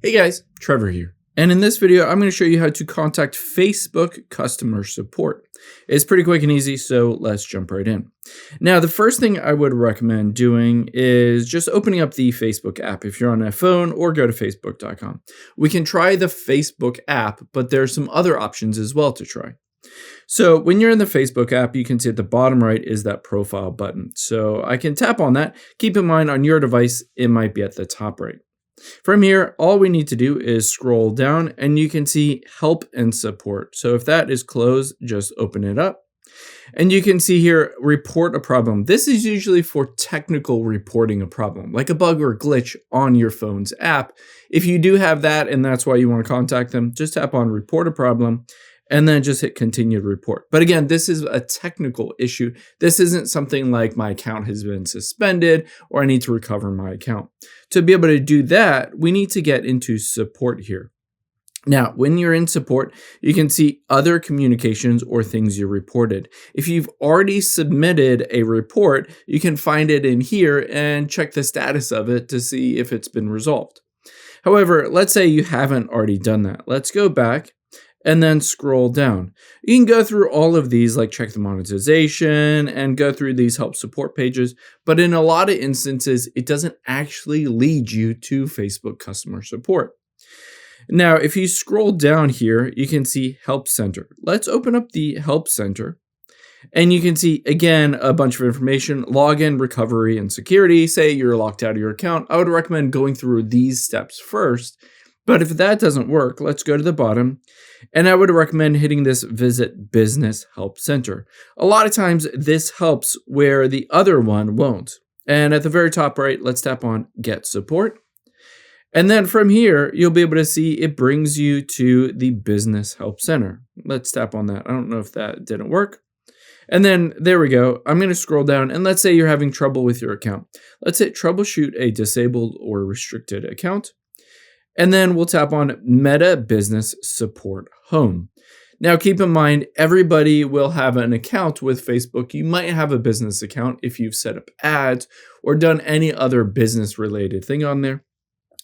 Hey guys, Trevor here. And in this video, I'm going to show you how to contact Facebook customer support. It's pretty quick and easy, so let's jump right in. Now, the first thing I would recommend doing is just opening up the Facebook app if you're on a phone, or go to facebook.com. We can try the Facebook app, but there's some other options as well to try. So when you're in the Facebook app, you can see at the bottom right is that profile button. So I can tap on that. Keep in mind on your device, it might be at the top right. From here, all we need to do is scroll down and you can see help and support. So if that is closed, just open it up. And you can see here, report a problem. This is usually for technical reporting a problem, like a bug or glitch on your phone's app. If you do have that and that's why you want to contact them, just tap on report a problem and then just hit continue to report. But again, this is a technical issue. This isn't something like my account has been suspended or I need to recover my account. To be able to do that, we need to get into support here. Now, when you're in support, you can see other communications or things you reported. If you've already submitted a report, you can find it in here and check the status of it to see if it's been resolved. However, let's say you haven't already done that. Let's go back and then scroll down. You can go through all of these, like check the monetization and go through these help support pages. But in a lot of instances, it doesn't actually lead you to Facebook customer support. Now, if you scroll down here, you can see Help Center. Let's open up the Help Center. And you can see, again, a bunch of information, login, recovery, and security. Say you're locked out of your account. I would recommend going through these steps first. But if that doesn't work, let's go to the bottom. And I would recommend hitting this Visit Business Help Center. A lot of times this helps where the other one won't. And at the very top right, let's tap on Get Support. And then from here, you'll be able to see it brings you to the Business Help Center. Let's tap on that. I don't know if that didn't work. And then there we go. I'm going to scroll down and let's say you're having trouble with your account. Let's hit Troubleshoot a disabled or restricted account. And then we'll tap on Meta Business Support Home. Now, keep in mind, everybody will have an account with Facebook. You might have a business account if you've set up ads or done any other business related thing on there.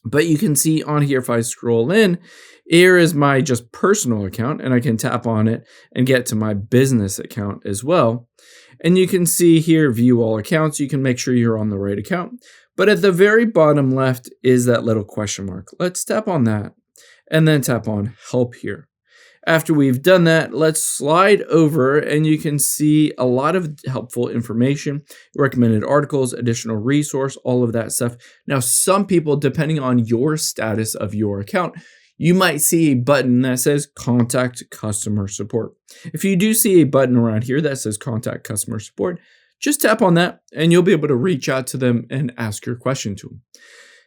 But you can see on here, if I scroll in, here is my just personal account and I can tap on it and get to my business account as well. And you can see here, view all accounts. You can make sure you're on the right account. But at the very bottom left is that little question mark. Let's tap on that and then tap on help here. After we've done that, let's slide over and you can see a lot of helpful information, recommended articles, additional resource, all of that stuff. Now, some people, depending on your status of your account, you might see a button that says Contact Customer Support. If you do see a button around here that says Contact Customer Support, just tap on that and you'll be able to reach out to them and ask your question to them.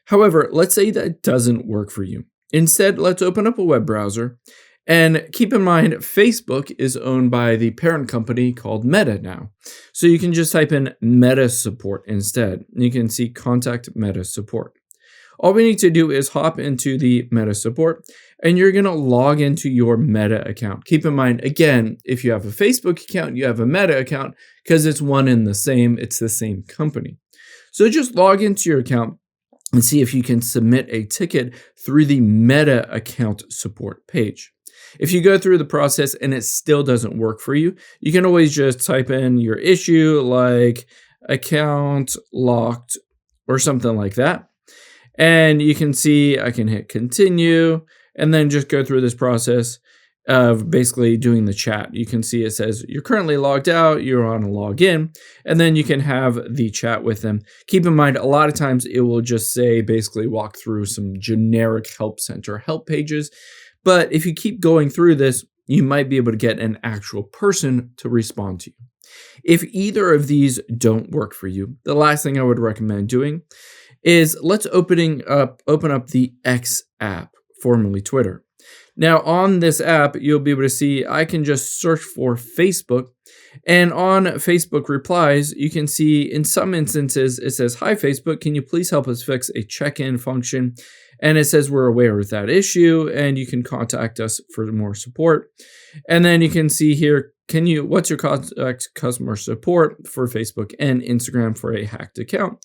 However, let's say that doesn't work for you. Instead, let's open up a web browser. And keep in mind, Facebook is owned by the parent company called Meta now. So you can just type in Meta Support instead. You can see Contact Meta Support. All we need to do is hop into the Meta Support and you're going to log into your Meta account. Keep in mind, again, if you have a Facebook account, you have a Meta account because it's one and the same. It's the same company. So just log into your account and see if you can submit a ticket through the Meta account support page. If you go through the process and it still doesn't work for you, you can always just type in your issue like account locked or something like that. And you can see I can hit continue and then just go through this process of basically doing the chat. You can see it says you're currently logged out, you're on a login, and then you can have the chat with them. Keep in mind, a lot of times it will just say basically walk through some generic help center help pages. But if you keep going through this, you might be able to get an actual person to respond to you. If either of these don't work for you, the last thing I would recommend doing is let's open up the X app, formerly Twitter. Now on this app, you'll be able to see I can just search for Facebook, and on Facebook replies, you can see in some instances it says, "Hi Facebook, can you please help us fix a check-in function?" And it says we're aware of that issue and you can contact us for more support. And then you can see here, what's your contact customer support for Facebook and Instagram for a hacked account?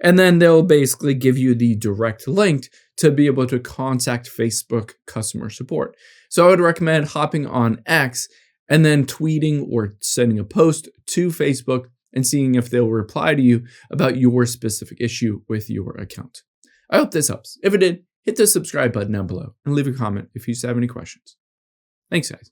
And then they'll basically give you the direct link to be able to contact Facebook customer support. So I would recommend hopping on X and then tweeting or sending a post to Facebook and seeing if they'll reply to you about your specific issue with your account. I hope this helps. If it did, hit the subscribe button down below and leave a comment if you have any questions. Thanks, guys.